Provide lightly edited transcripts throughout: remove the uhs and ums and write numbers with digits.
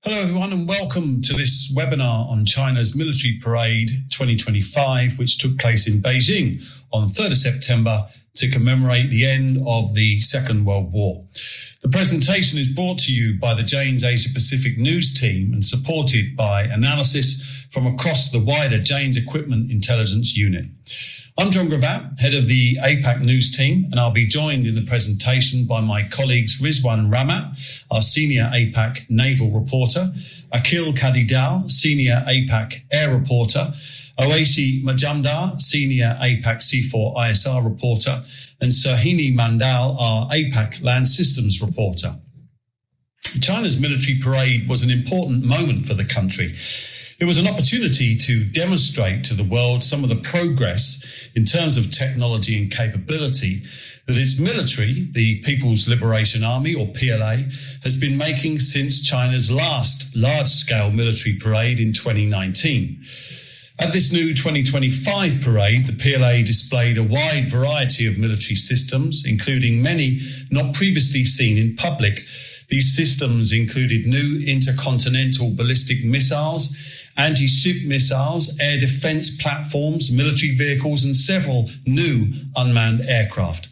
Hello everyone and welcome to this webinar on China's Military Parade 2025, which took place in Beijing on 3rd of September to commemorate the end of the Second World War. The presentation is brought to you by the Jane's Asia Pacific News team and supported by analysis from across the wider Jane's Equipment Intelligence Unit. I'm John Gravatt, head of the APAC News team, and I'll be joined in the presentation by my colleagues Rizwan Ramat, our senior APAC naval reporter, Akhil Kadidal, senior APAC air reporter, Oaisi Majumdar, senior APAC C4 ISR reporter, and Sohini Mandal, our APAC land systems reporter. China's military parade was an important moment for the country. It was an opportunity to demonstrate to the world some of the progress in terms of technology and capability that its military, the People's Liberation Army, or PLA, has been making since China's last large-scale military parade in 2019. At this new 2025 parade, the PLA displayed a wide variety of military systems, including many not previously seen in public. These systems included new intercontinental ballistic missiles, anti-ship missiles, air defense platforms, military vehicles, and several new unmanned aircraft.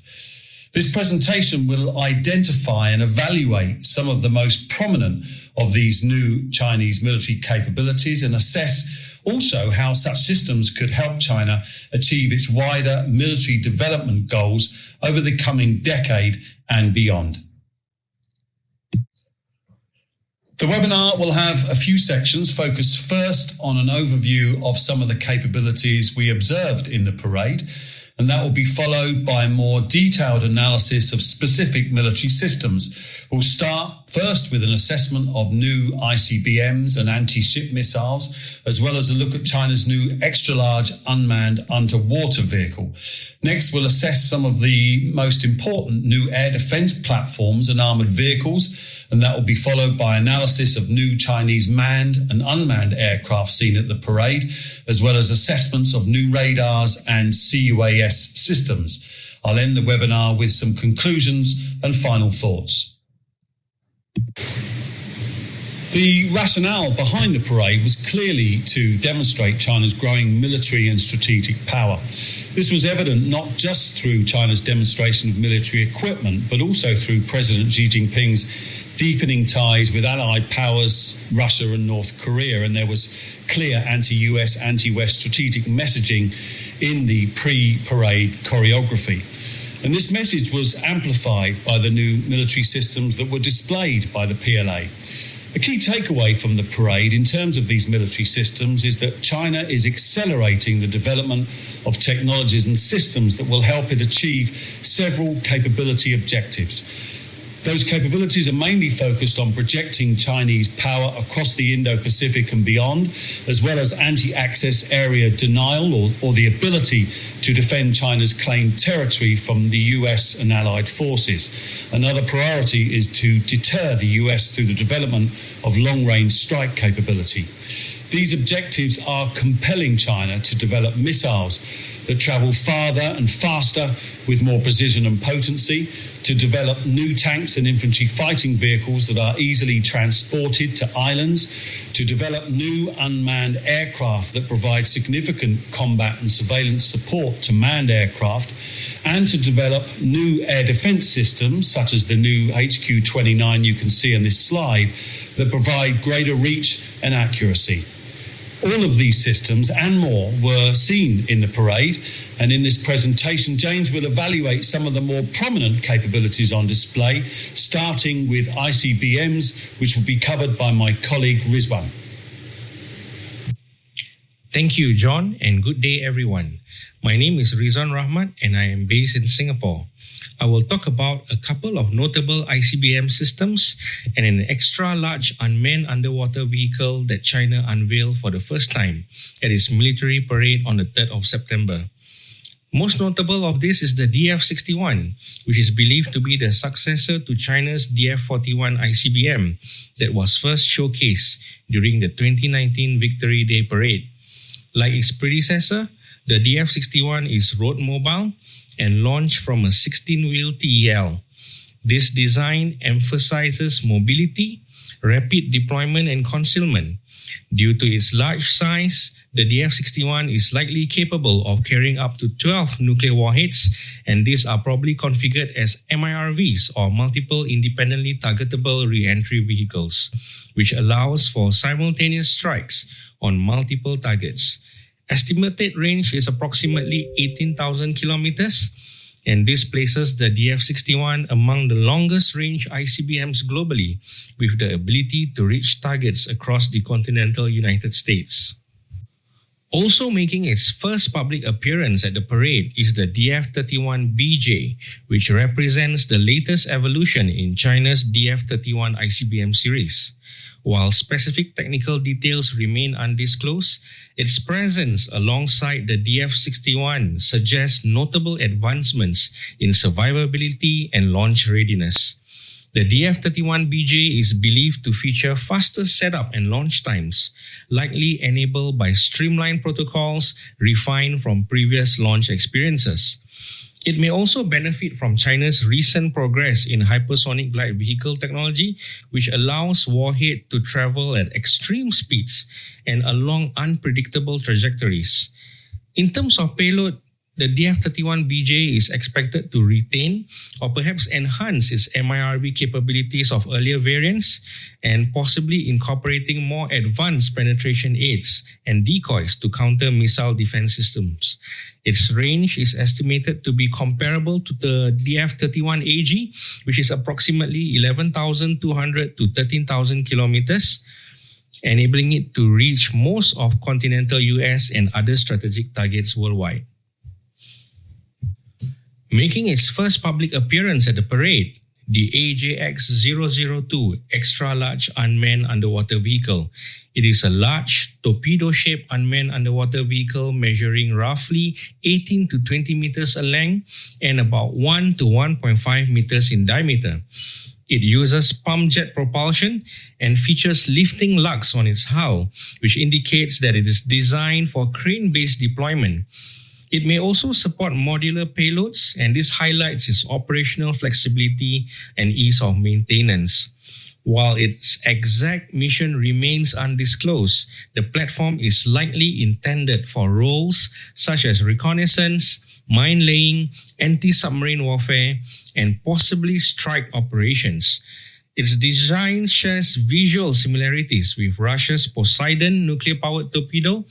This presentation will identify and evaluate some of the most prominent of these new Chinese military capabilities and assess also how such systems could help China achieve its wider military development goals over the coming decade and beyond. The webinar will have a few sections focused first on an overview of some of the capabilities we observed in the parade, and that will be followed by a more detailed analysis of specific military systems. We'll start first with an assessment of new ICBMs and anti-ship missiles, as well as a look at China's new extra-large unmanned underwater vehicle. Next, we'll assess some of the most important new air defense platforms and armored vehicles, and that will be followed by analysis of new Chinese manned and unmanned aircraft seen at the parade, as well as assessments of new radars and CUAS systems. I'll end the webinar with some conclusions and final thoughts. The rationale behind the parade was clearly to demonstrate China's growing military and strategic power. This was evident not just through China's demonstration of military equipment, but also through President Xi Jinping's deepening ties with allied powers, Russia and North Korea, and there was clear anti-US, anti-West strategic messaging in the pre-parade choreography. And this message was amplified by the new military systems that were displayed by the PLA. A key takeaway from the parade in terms of these military systems is that China is accelerating the development of technologies and systems that will help it achieve several capability objectives. Those capabilities are mainly focused on projecting Chinese power across the Indo-Pacific and beyond, as well as anti-access area denial or the ability to defend China's claimed territory from the US and allied forces. Another priority is to deter the US through the development of long-range strike capability. These objectives are compelling China to develop missiles that travel farther and faster with more precision and potency, to develop new tanks and infantry fighting vehicles that are easily transported to islands, to develop new unmanned aircraft that provide significant combat and surveillance support to manned aircraft, and to develop new air defense systems, such as the new HQ-29 you can see on this slide, that provide greater reach and accuracy. All of these systems and more were seen in the parade, and in this presentation, James will evaluate some of the more prominent capabilities on display, starting with ICBMs, which will be covered by my colleague Rizwan. Thank you, John, and good day, everyone. My name is Rizwan Rahmat, and I am based in Singapore. I will talk about a couple of notable ICBM systems and an extra-large unmanned underwater vehicle that China unveiled for the first time at its military parade on the 3rd of September. Most notable of this is the DF-61, which is believed to be the successor to China's DF-41 ICBM that was first showcased during the 2019 Victory Day parade. Like its predecessor, the DF-61 is road mobile and launched from a 16-wheel TEL. This design emphasizes mobility, rapid deployment, and concealment. Due to its large size, the DF-61 is likely capable of carrying up to 12 nuclear warheads, and these are probably configured as MIRVs or multiple independently targetable re-entry vehicles, which allows for simultaneous strikes on multiple targets. Estimated range is approximately 18,000 kilometers, and this places the DF-61 among the longest range ICBMs globally, with the ability to reach targets across the continental United States. Also making its first public appearance at the parade is the DF-31BJ, which represents the latest evolution in China's DF-31 ICBM series. While specific technical details remain undisclosed, its presence alongside the DF-61 suggests notable advancements in survivability and launch readiness. The DF-31BJ is believed to feature faster setup and launch times, likely enabled by streamlined protocols refined from previous launch experiences. It may also benefit from China's recent progress in hypersonic glide vehicle technology, which allows warhead to travel at extreme speeds and along unpredictable trajectories. In terms of payload, the DF-31BJ is expected to retain or perhaps enhance its MIRV capabilities of earlier variants and possibly incorporating more advanced penetration aids and decoys to counter missile defense systems. Its range is estimated to be comparable to the DF-31AG, which is approximately 11,200 to 13,000 kilometers, enabling it to reach most of continental US and other strategic targets worldwide. Making its first public appearance at the parade, the AJX-002 Extra Large Unmanned Underwater Vehicle. It is a large, torpedo-shaped unmanned underwater vehicle measuring roughly 18 to 20 meters in length and about 1 to 1.5 meters in diameter. It uses pump jet propulsion and features lifting lugs on its hull, which indicates that it is designed for crane-based deployment. It may also support modular payloads, and this highlights its operational flexibility and ease of maintenance. While its exact mission remains undisclosed, the platform is likely intended for roles such as reconnaissance, mine laying, anti-submarine warfare, and possibly strike operations. Its design shares visual similarities with Russia's Poseidon nuclear-powered torpedo,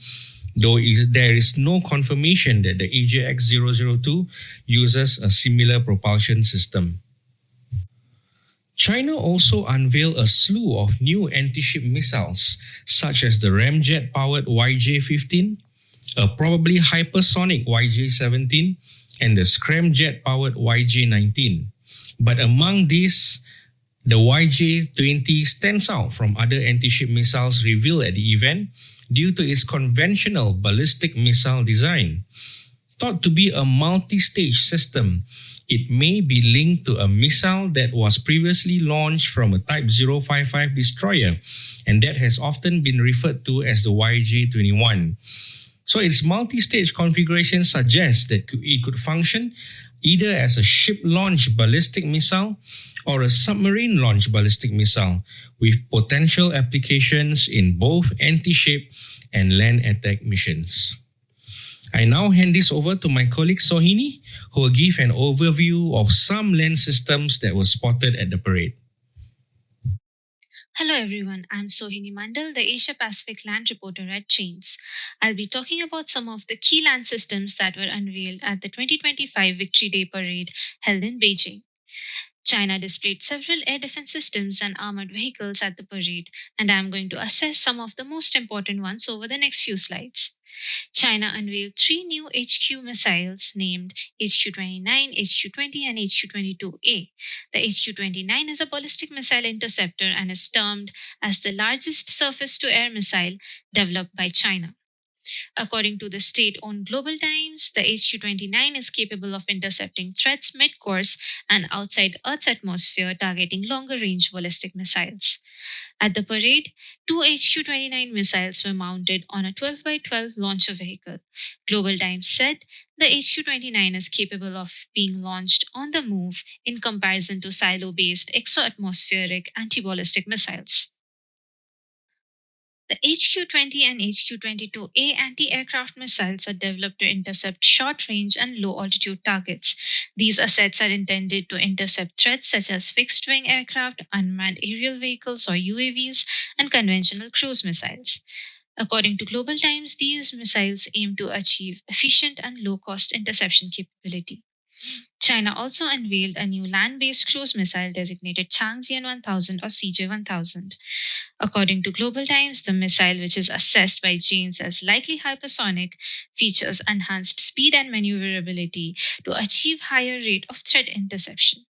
though there is no confirmation that the AJX-002 uses a similar propulsion system. China also unveiled a slew of new anti-ship missiles, such as the ramjet-powered YJ-15, a probably hypersonic YJ-17, and the scramjet-powered YJ-19. But among these, the YJ-20 stands out from other anti-ship missiles revealed at the event due to its conventional ballistic missile design. Thought to be a multi-stage system, it may be linked to a missile that was previously launched from a Type 055 destroyer, and that has often been referred to as the YJ-21. So its multi-stage configuration suggests that it could function either as a ship-launched ballistic missile or a submarine-launched ballistic missile, with potential applications in both anti-ship and land attack missions. I now hand this over to my colleague Sohini, who will give an overview of some land systems that were spotted at the parade. Hello everyone, I'm Sohini Mandal, the Asia Pacific Land Reporter at Chains. I'll be talking about some of the key land systems that were unveiled at the 2025 Victory Day Parade held in Beijing. China displayed several air defense systems and armored vehicles at the parade, and I'm going to assess some of the most important ones over the next few slides. China unveiled 3 new HQ missiles named HQ-29, HQ-20, and HQ-22A. The HQ-29 is a ballistic missile interceptor and is termed as the largest surface-to-air missile developed by China. According to the state-owned Global Times, the HQ-29 is capable of intercepting threats mid-course and outside Earth's atmosphere, targeting longer-range ballistic missiles. At the parade, two HQ-29 missiles were mounted on a 12 by 12 launcher vehicle. Global Times said the HQ-29 is capable of being launched on the move in comparison to silo-based exo-atmospheric anti-ballistic missiles. The HQ-20 and HQ-22A anti-aircraft missiles are developed to intercept short-range and low-altitude targets. These assets are intended to intercept threats such as fixed-wing aircraft, unmanned aerial vehicles or UAVs, and conventional cruise missiles. According to Global Times, these missiles aim to achieve efficient and low-cost interception capability. China also unveiled a new land-based cruise missile designated Changjian 1000 or CJ-1000. According to Global Times, the missile, which is assessed by Janes as likely hypersonic, features enhanced speed and maneuverability to achieve higher rate of threat interception.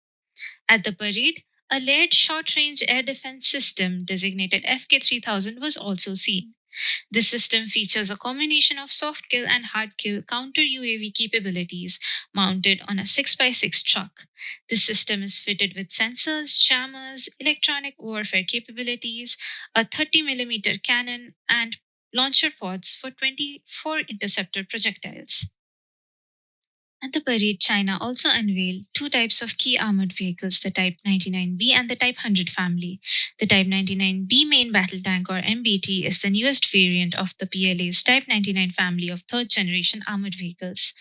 At the parade, a layered short-range air defense system designated FK-3000 was also seen. This system features a combination of soft kill and hard kill counter UAV capabilities mounted on a 6x6 truck. This system is fitted with sensors, jammers, electronic warfare capabilities, a 30mm cannon, and launcher pods for 24 interceptor projectiles. At the parade, China also unveiled two types of key armored vehicles, the Type 99B and the Type 100 family. The Type 99B main battle tank or MBT is the newest variant of the PLA's Type 99 family of third-generation armored vehicles.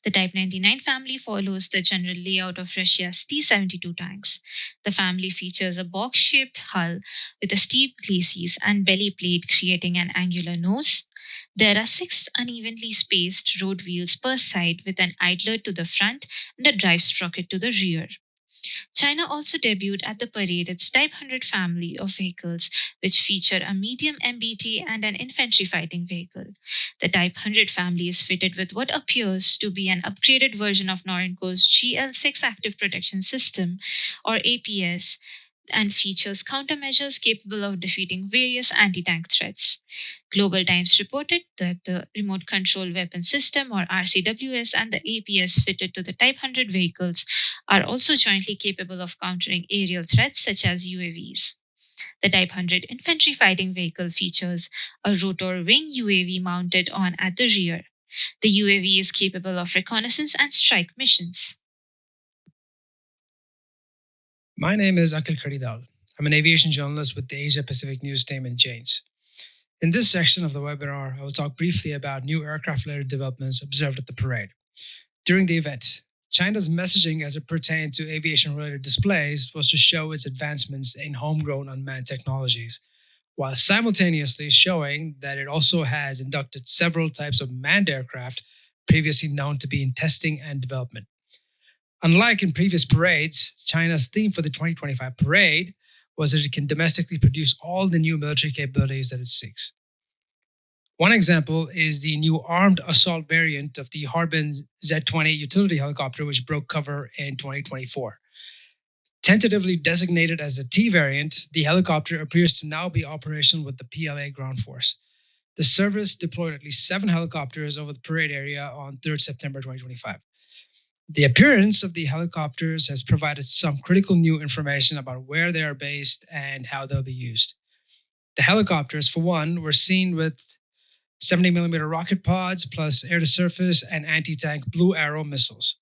The Type 99 family follows the general layout of Russia's T-72 tanks. The family features a box-shaped hull with a steep glacis and belly plate creating an angular nose. There are 6 unevenly spaced road wheels per side with an idler to the front and a drive sprocket to the rear. China also debuted at the parade its Type 100 family of vehicles, which feature a medium MBT and an infantry fighting vehicle. The Type 100 family is fitted with what appears to be an upgraded version of Norinco's GL6 Active Protection System, or APS, and features countermeasures capable of defeating various anti-tank threats. Global Times reported that the Remote Control Weapon System, or RCWS, and the APS fitted to the Type 100 vehicles are also jointly capable of countering aerial threats such as UAVs. The Type 100 infantry fighting vehicle features a rotor wing UAV mounted on at the rear. The UAV is capable of reconnaissance and strike missions. My name is Akhil Karidal. I'm an aviation journalist with the Asia Pacific news team in Janes. In this section of the webinar, I will talk briefly about new aircraft-related developments observed at the parade. During the event, China's messaging as it pertained to aviation-related displays was to show its advancements in homegrown unmanned technologies, while simultaneously showing that it also has inducted several types of manned aircraft previously known to be in testing and development. Unlike in previous parades, China's theme for the 2025 parade was that it can domestically produce all the new military capabilities that it seeks. One example is the new armed assault variant of the Harbin Z-20 utility helicopter, which broke cover in 2024. Tentatively designated as the T variant, the helicopter appears to now be operational with the PLA ground force. The service deployed at least 7 helicopters over the parade area on 3rd September 2025. The appearance of the helicopters has provided some critical new information about where they are based and how they'll be used. The helicopters, for one, were seen with 70mm rocket pods plus air-to-surface and anti-tank Blue Arrow missiles.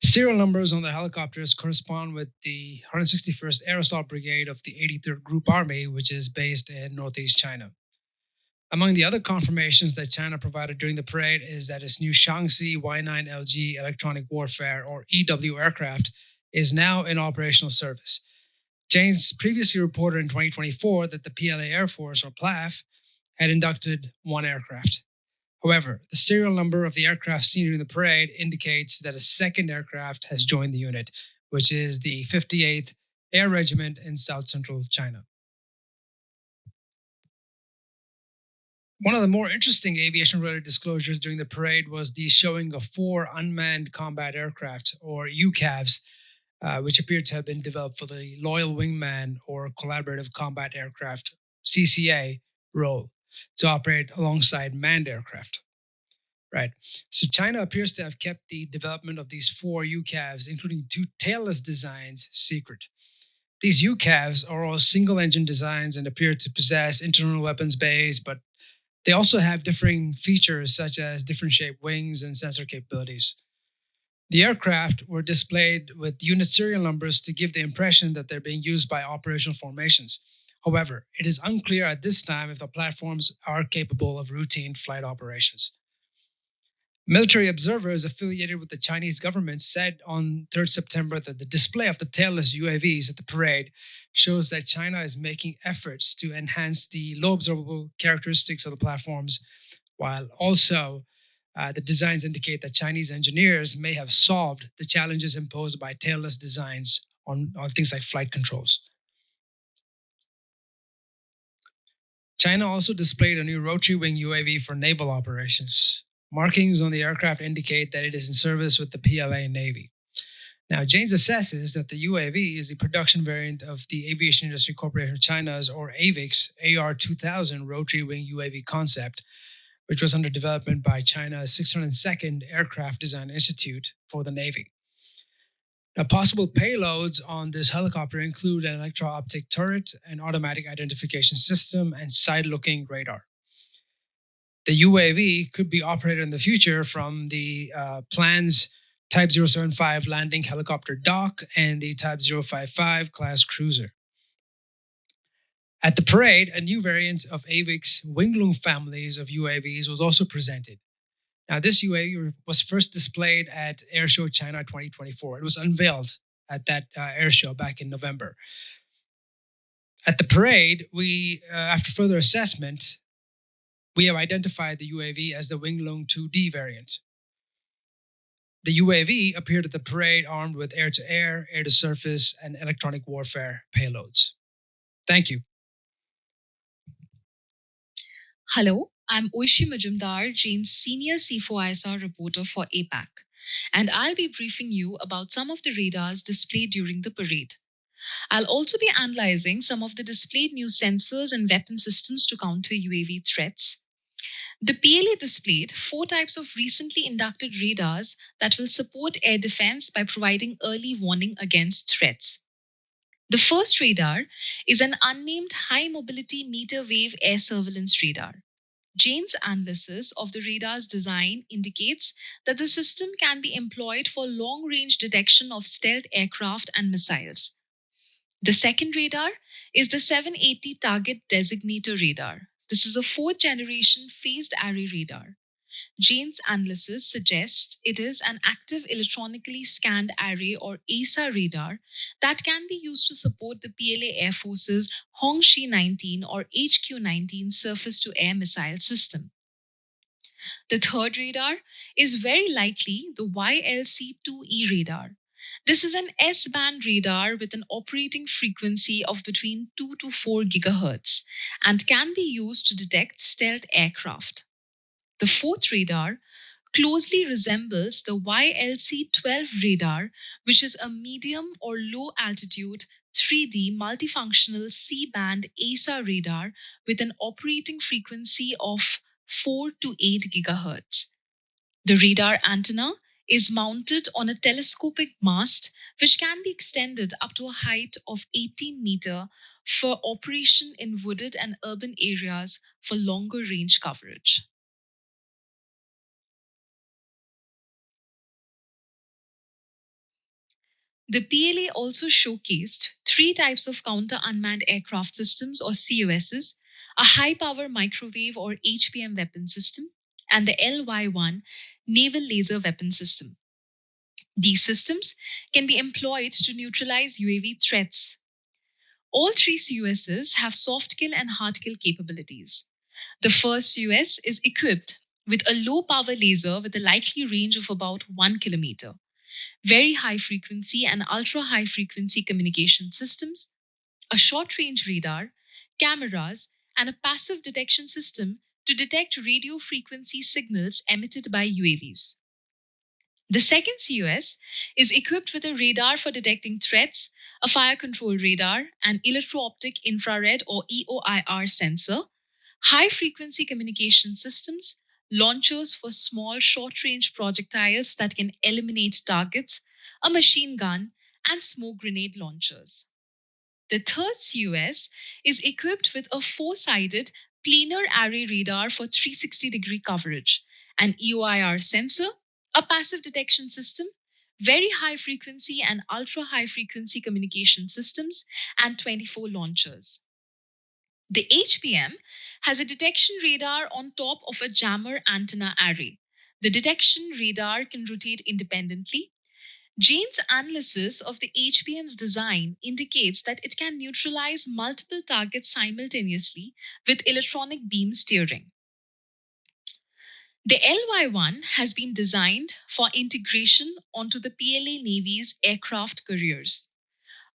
Serial numbers on the helicopters correspond with the 161st Air Assault Brigade of the 83rd Group Army, which is based in northeast China. Among the other confirmations that China provided during the parade is that its new Shaanxi Y9LG electronic warfare, or EW aircraft, is now in operational service. Janes previously reported in 2024 that the PLA Air Force, or PLAF, had inducted 1 aircraft. However, the serial number of the aircraft seen during the parade indicates that a second aircraft has joined the unit, which is the 58th Air Regiment in South Central China. One of the more interesting aviation-related disclosures during the parade was the showing of 4 unmanned combat aircraft, or UCAVs, which appeared to have been developed for the Loyal Wingman, or Collaborative Combat Aircraft, CCA, role. to operate alongside manned aircraft. Right. So China appears to have kept the development of these 4 UCAVs, including 2 tailless designs, secret. These UCAVs are all single-engine designs and appear to possess internal weapons bays, but they also have differing features such as different shaped wings and sensor capabilities. The aircraft were displayed with unit serial numbers to give the impression that they're being used by operational formations. However, it is unclear at this time if the platforms are capable of routine flight operations. Military observers affiliated with the Chinese government said on 3rd September that the display of the tailless UAVs at the parade shows that China is making efforts to enhance the low observable characteristics of the platforms, while also the designs indicate that Chinese engineers may have solved the challenges imposed by tailless designs on things like flight controls. China also displayed a new rotary wing UAV for naval operations. Markings on the aircraft indicate that it is in service with the PLA Navy. Now, Janes assesses that the UAV is the production variant of the Aviation Industry Corporation of China's, or AVIC's, AR-2000 rotary wing UAV concept, which was under development by China's 602nd Aircraft Design Institute for the Navy. Now, possible payloads on this helicopter include an electro-optic turret, an automatic identification system, and side-looking radar. The UAV could be operated in the future from the plans Type 075 landing helicopter dock and the Type 055 class cruiser. At the parade, a new variant of AVIC's Wingloom families of UAVs was also presented. Now, this UAV was first displayed at Airshow China 2024. It was unveiled at that airshow back in November. At the parade, after further assessment, we have identified the UAV as the Wingloom 2D variant. The UAV appeared at the parade armed with air-to-air, air-to-surface, and electronic warfare payloads. Thank you. Hello, I'm Oishi Majumdar, Jane's senior C4ISR reporter for APAC, and I'll be briefing you about some of the radars displayed during the parade. I'll also be analyzing some of the displayed new sensors and weapon systems to counter UAV threats. The PLA displayed 4 types of recently inducted radars that will support air defense by providing early warning against threats. The first radar is an unnamed high-mobility meter-wave air surveillance radar. Jane's analysis of the radar's design indicates that the system can be employed for long-range detection of stealth aircraft and missiles. The second radar is the 780 Target Designator Radar. This is a 4th-generation phased array radar. Jane's analysis suggests it is an active electronically scanned array or ASA radar that can be used to support the PLA Air Force's Hongshi 19 or HQ-19 surface-to-air missile system. The third radar is very likely the YLC-2E radar. This is an S-band radar with an operating frequency of between 2 to 4 GHz and can be used to detect stealth aircraft. The fourth radar closely resembles the YLC-12 radar, which is a medium or low altitude 3D multifunctional C-band ASA radar with an operating frequency of 4 to 8 GHz. The radar antenna is mounted on a telescopic mast, which can be extended up to a height of 18 meters for operation in wooded and urban areas for longer range coverage. The PLA also showcased 3 types of counter-unmanned aircraft systems or CUSs, a high-power microwave or HPM weapon system, and the LY-1 naval laser weapon system. These systems can be employed to neutralize UAV threats. All 3 CUSs have soft kill and hard kill capabilities. The first CUS is equipped with a low-power laser with a likely range of about 1 kilometer. Very high frequency and ultra high frequency communication systems, a short range radar, cameras, and a passive detection system to detect radio frequency signals emitted by UAVs. The second CUS is equipped with a radar for detecting threats, a fire control radar, an electro-optic infrared or EOIR sensor, high-frequency communication systems, launchers for small short-range projectiles that can eliminate targets, a machine gun, and smoke grenade launchers. The third CUS is equipped with a four-sided planar array radar for 360-degree coverage, an EOIR sensor, a passive detection system, very high-frequency and ultra-high-frequency communication systems, and 24 launchers. The HPM has a detection radar on top of a jammer antenna array. The detection radar can rotate independently. Jane's analysis of the HPM's design indicates that it can neutralize multiple targets simultaneously with electronic beam steering. The LY-1 has been designed for integration onto the PLA Navy's aircraft carriers.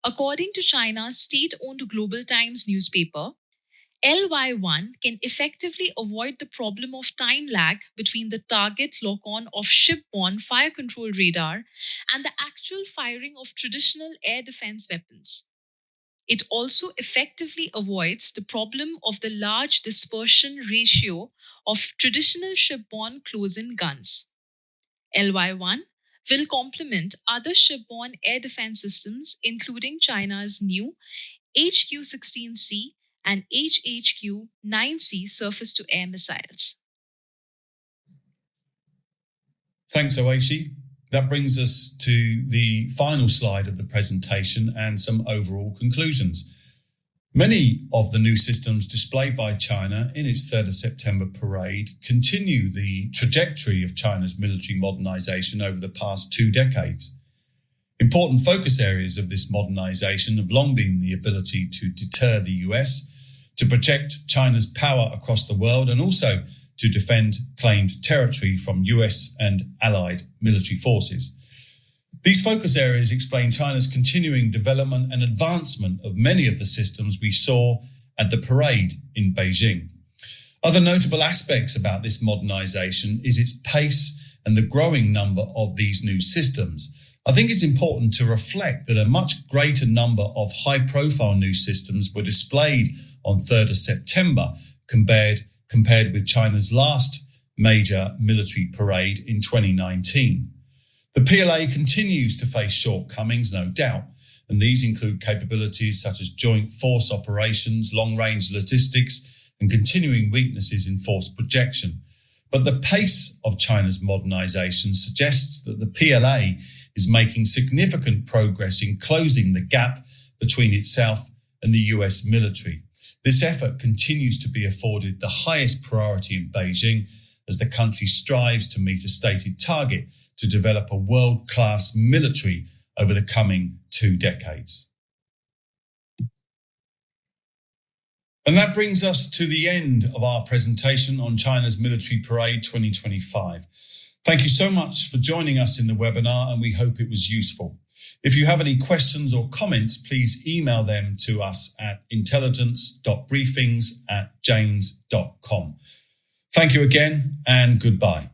According to China's state-owned Global Times newspaper, LY-1 can effectively avoid the problem of time lag between the target lock-on of shipborne fire control radar and the actual firing of traditional air defense weapons. It also effectively avoids the problem of the large dispersion ratio of traditional shipborne close-in guns. LY-1 will complement other shipborne air defense systems, including China's new HQ-16C and HHQ-9C surface-to-air missiles. Thanks, Oishi. That brings us to the final slide of the presentation and some overall conclusions. Many of the new systems displayed by China in its 3rd of September parade continue the trajectory of China's military modernization over the past 2 decades. Important focus areas of this modernization have long been the ability to deter the US, to project China's power across the world, and also to defend claimed territory from US and allied military forces. These focus areas explain China's continuing development and advancement of many of the systems we saw at the parade in Beijing. Other notable aspects about this modernization is its pace and the growing number of these new systems. I think it's important to reflect that a much greater number of high-profile new systems were displayed on 3rd of September compared with China's last major military parade in 2019. The PLA continues to face shortcomings, no doubt, and these include capabilities such as joint force operations, long-range logistics, and continuing weaknesses in force projection. But the pace of China's modernization suggests that the PLA is making significant progress in closing the gap between itself and the US military. This effort continues to be afforded the highest priority in Beijing as the country strives to meet a stated target to develop a world-class military over the coming 2 decades. And that brings us to the end of our presentation on China's Military Parade 2025. Thank you so much for joining us in the webinar, and we hope it was useful. If you have any questions or comments, please email them to us at intelligence.briefings@janes.com. Thank you again, and goodbye.